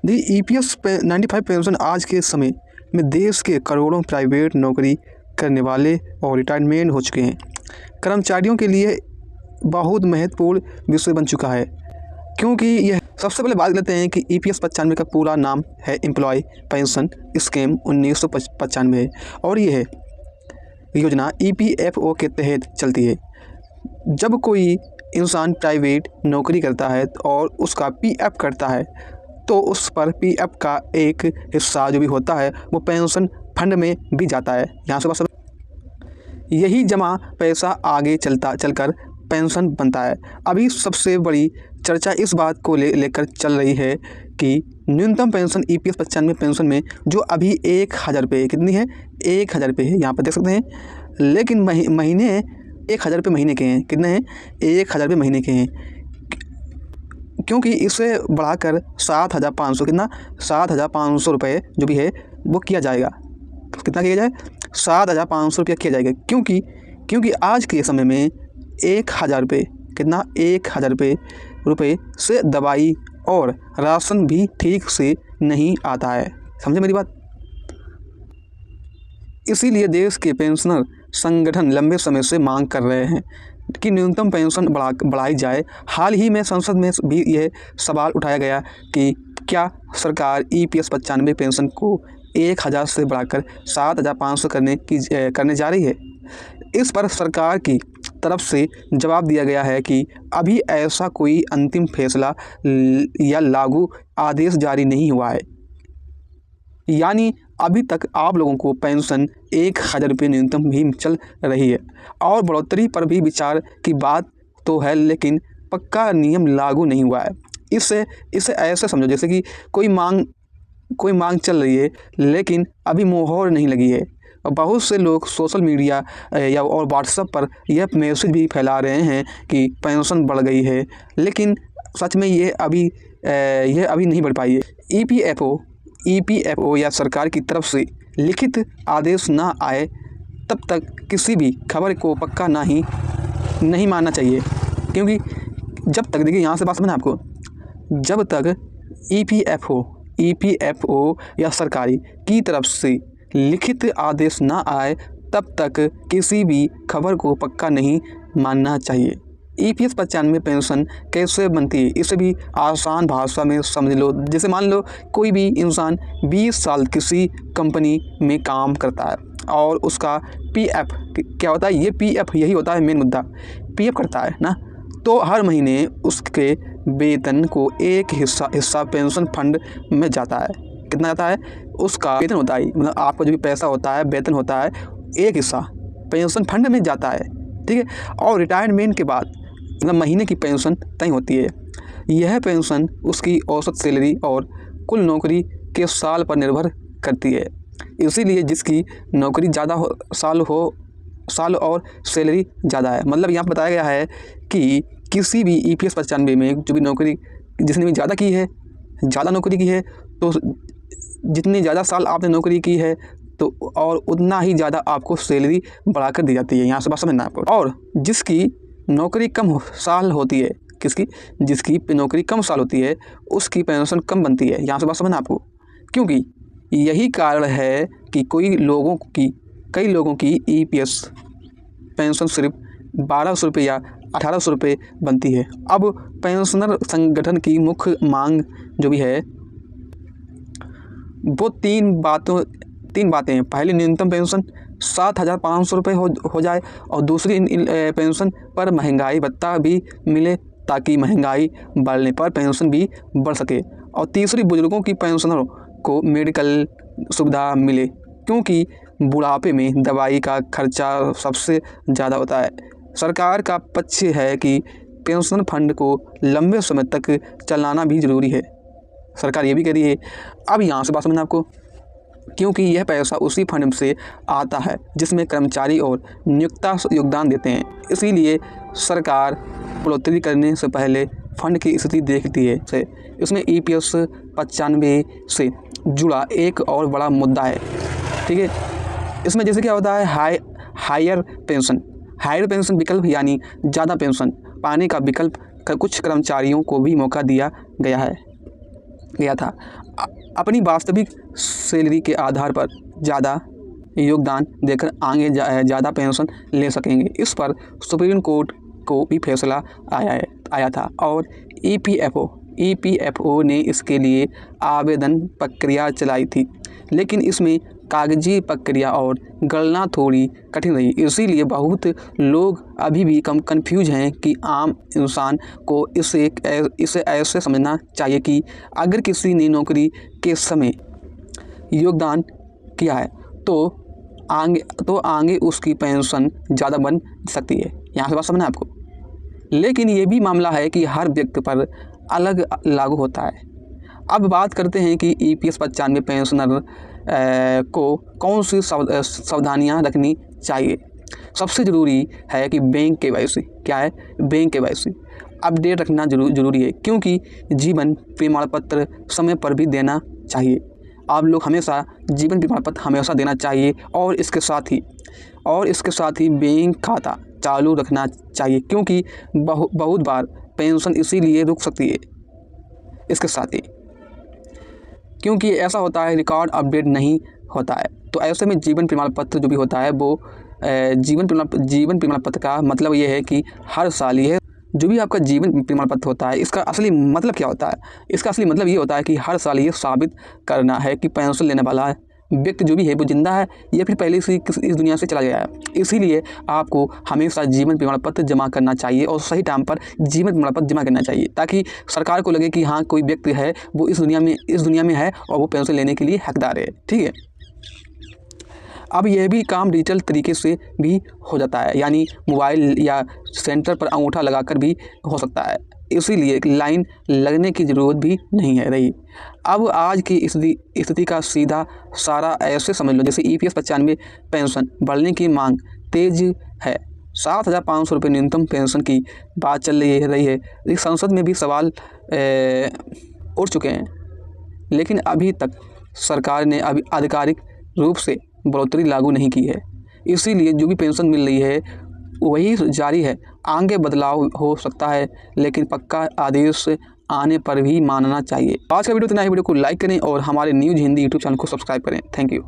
दी EPS 95 pension आज के समय में देश के करोड़ों प्राइवेट नौकरी करने वाले और रिटायरमेंट हो चुके हैं कर्मचारियों के लिए बहुत महत्वपूर्ण विषय बन चुका है, क्योंकि यह सबसे पहले बात करते हैं कि EPS 95 का पूरा नाम है एम्प्लॉय पेंशन स्कीम 1995 है और यह योजना EPFO के तहत चलती है। जब कोई इंसान प्राइवेट नौकरी करता है और उसका PF करता है तो उस पर PF का एक हिस्सा जो भी होता है वो पेंशन फंड में भी जाता है। यहाँ से बस यही जमा पैसा आगे चलकर पेंशन बनता है। अभी सबसे बड़ी चर्चा इस बात को लेकर चल रही है कि न्यूनतम पेंशन EPS 95 पेंशन में जो अभी 1000 रुपये कितनी है, 1000 रुपये है, यहाँ पर देख सकते हैं। लेकिन महीने 1000 रुपये महीने के हैं, कितने हैं, 1000 रुपये महीने के हैं, क्योंकि इसे बढ़ाकर 7500 कितना 7500 रुपये जो भी है वो किया जाएगा। कितना किया जाए, 7500 रुपया किया जाएगा, क्योंकि आज के समय में 1000 रुपये कितना 1000 रुपये से दवाई और राशन भी ठीक से नहीं आता है। समझे मेरी बात। इसीलिए देश के पेंशनर संगठन लंबे समय से मांग कर रहे हैं कि न्यूनतम पेंशन बढ़ाई जाए। हाल ही में संसद में भी यह सवाल उठाया गया कि क्या सरकार EPS 95 पेंशन को 1000 से बढ़ाकर 7500 करने जा रही है। इस पर सरकार की तरफ से जवाब दिया गया है कि अभी ऐसा कोई अंतिम फैसला या लागू आदेश जारी नहीं हुआ है, यानी अभी तक आप लोगों को पेंशन 1000 रुपये न्यूनतम भी चल रही है और बढ़ोतरी पर भी विचार की बात तो है, लेकिन पक्का नियम लागू नहीं हुआ है। इसे ऐसे समझो जैसे कि कोई मांग चल रही है लेकिन अभी मोहर नहीं लगी है। बहुत से लोग सोशल मीडिया या और व्हाट्सएप पर यह मैसेज भी फैला रहे हैं कि पेंशन बढ़ गई है, लेकिन सच में यह अभी नहीं बढ़ पाई है। EPFO या सरकार की तरफ से लिखित आदेश ना आए तब तक किसी भी खबर को पक्का नहीं मानना चाहिए, क्योंकि जब तक, देखिए यहाँ से बात समझना आपको, जब तक EPFO या सरकारी की तरफ से लिखित आदेश ना आए तब तक किसी भी खबर को पक्का नहीं मानना चाहिए। EPS 95 पेंशन कैसे बनती है, इसे भी आसान भाषा में समझ लो। जैसे मान लो कोई भी इंसान 20 साल किसी कंपनी में काम करता है और उसका PF क्या होता है, ये PF यही होता है मेन मुद्दा, PF करता है ना, तो हर महीने उसके वेतन को एक हिस्सा पेंशन फंड में जाता है। कितना जाता है, उसका वेतन होता है, मतलब आपका जो भी पैसा होता है, वेतन होता है, एक हिस्सा पेंशन फंड में जाता है, ठीक है। और रिटायरमेंट के बाद मतलब महीने की पेंशन तय होती है। यह पेंशन उसकी औसत सैलरी और कुल नौकरी के साल पर निर्भर करती है। इसीलिए जिसकी नौकरी ज़्यादा साल और सैलरी ज़्यादा है, मतलब यहाँ बताया गया है कि किसी भी EPS 95 में जो भी नौकरी जिसने भी ज़्यादा नौकरी की है, तो जितनी ज़्यादा साल आपने नौकरी की है तो और उतना ही ज़्यादा आपको सैलरी बढ़ाकर दी जाती है। यहाँ से बात समझना आपको। और जिसकी नौकरी कम साल होती है, जिसकी नौकरी कम साल होती है उसकी पेंशन कम बनती है। यहाँ से बात समझना आपको, क्योंकि यही कारण है कि कई लोगों की EPS पेंशन सिर्फ 1200 रुपये या 1800 रुपये बनती है। अब पेंशनर संगठन की मुख्य मांग जो भी है वो तीन बातें हैं। पहली, न्यूनतम पेंशन 7500 रुपये हो जाए, और दूसरी पेंशन पर महंगाई भत्ता भी मिले ताकि महंगाई बढ़ने पर पेंशन भी बढ़ सके, और तीसरी, बुजुर्गों की पेंशनरों को मेडिकल सुविधा मिले, क्योंकि बुढ़ापे में दवाई का खर्चा सबसे ज़्यादा होता है। सरकार का पक्ष है कि पेंशन फंड को लंबे समय तक चलाना भी ज़रूरी है, सरकार ये भी कह रही है। अब यहाँ से बात समझना आपको, क्योंकि यह पैसा उसी फंड से आता है जिसमें कर्मचारी और नियोक्ता योगदान देते हैं। इसीलिए सरकार बढ़ोतरी करने से पहले फंड की स्थिति देखती है। इसमें EPS 95 से जुड़ा एक और बड़ा मुद्दा है, ठीक है। इसमें जैसे क्या होता है, हायर पेंशन विकल्प, यानी ज़्यादा पेंशन पाने का विकल्प कुछ कर्मचारियों को भी मौका दिया गया था। अपनी वास्तविक सैलरी के आधार पर ज़्यादा योगदान देकर आगे ज़्यादा पेंशन ले सकेंगे। इस पर सुप्रीम कोर्ट को भी फैसला आया था और EPFO ने इसके लिए आवेदन प्रक्रिया चलाई थी, लेकिन इसमें कागजी प्रक्रिया और गणना थोड़ी कठिन रही। इसीलिए बहुत लोग अभी भी कंफ्यूज हैं कि आम इंसान को इसे ऐसे समझना चाहिए कि अगर किसी ने नौकरी के समय योगदान किया है तो आगे उसकी पेंशन ज़्यादा बन सकती है। यहाँ से बात समझना है आपको। लेकिन ये भी मामला है कि हर व्यक्ति पर अलग लागू होता है। अब बात करते हैं कि EPS 95 पेंशनर को कौन सी सावधानियाँ रखनी चाहिए। सबसे ज़रूरी है कि बैंक KYC क्या है, बैंक KYC अपडेट रखना जरूरी है, क्योंकि जीवन प्रमाण पत्र समय पर भी देना चाहिए। आप लोग हमेशा जीवन प्रमाण पत्र हमेशा देना चाहिए और इसके साथ ही बैंक खाता चालू रखना चाहिए, क्योंकि बहुत बार पेंशन इसीलिए रुक सकती है इसके साथ ही, क्योंकि ऐसा होता है रिकॉर्ड अपडेट नहीं होता है। तो ऐसे में जीवन प्रमाण पत्र जो भी होता है वो जीवन प्रमाण पत्र का मतलब ये है कि हर साल यह जो भी आपका जीवन प्रमाण पत्र होता है, इसका असली मतलब क्या होता है? इसका असली मतलब ये होता है कि हर साल ये साबित करना है कि पेंशन लेने वाला व्यक्ति जो भी है वो जिंदा है या फिर पहले से इस दुनिया से चला गया है। इसीलिए आपको हमेशा जीवन प्रमाण पत्र जमा करना चाहिए और सही टाइम पर जीवन प्रमाण पत्र जमा करना चाहिए, ताकि सरकार को लगे कि हाँ कोई व्यक्ति है वो इस दुनिया में है और वो पेंशन लेने के लिए हकदार है। ठीक है। अब यह भी काम डिजिटल तरीके से भी हो जाता है, यानी मोबाइल या सेंटर पर अंगूठा लगाकर भी हो सकता है। इसीलिए लाइन लगने की ज़रूरत भी नहीं है रही। अब आज की स्थिति का सीधा सारा ऐसे समझ लो जैसे EPS 95 पेंशन बढ़ने की मांग तेज है। 7,500 रुपये न्यूनतम पेंशन की बात चल रही है। संसद में भी सवाल उठ चुके हैं, लेकिन अभी तक सरकार ने अभी आधिकारिक रूप से बढ़ोतरी लागू नहीं की है। इसीलिए जो भी पेंशन मिल रही है वही जारी है। आगे बदलाव हो सकता है, लेकिन पक्का आदेश आने पर भी मानना चाहिए। आज का वीडियो इतना ही। वीडियो को लाइक करें और हमारे न्यूज़ हिंदी यूट्यूब चैनल को सब्सक्राइब करें। Thank you.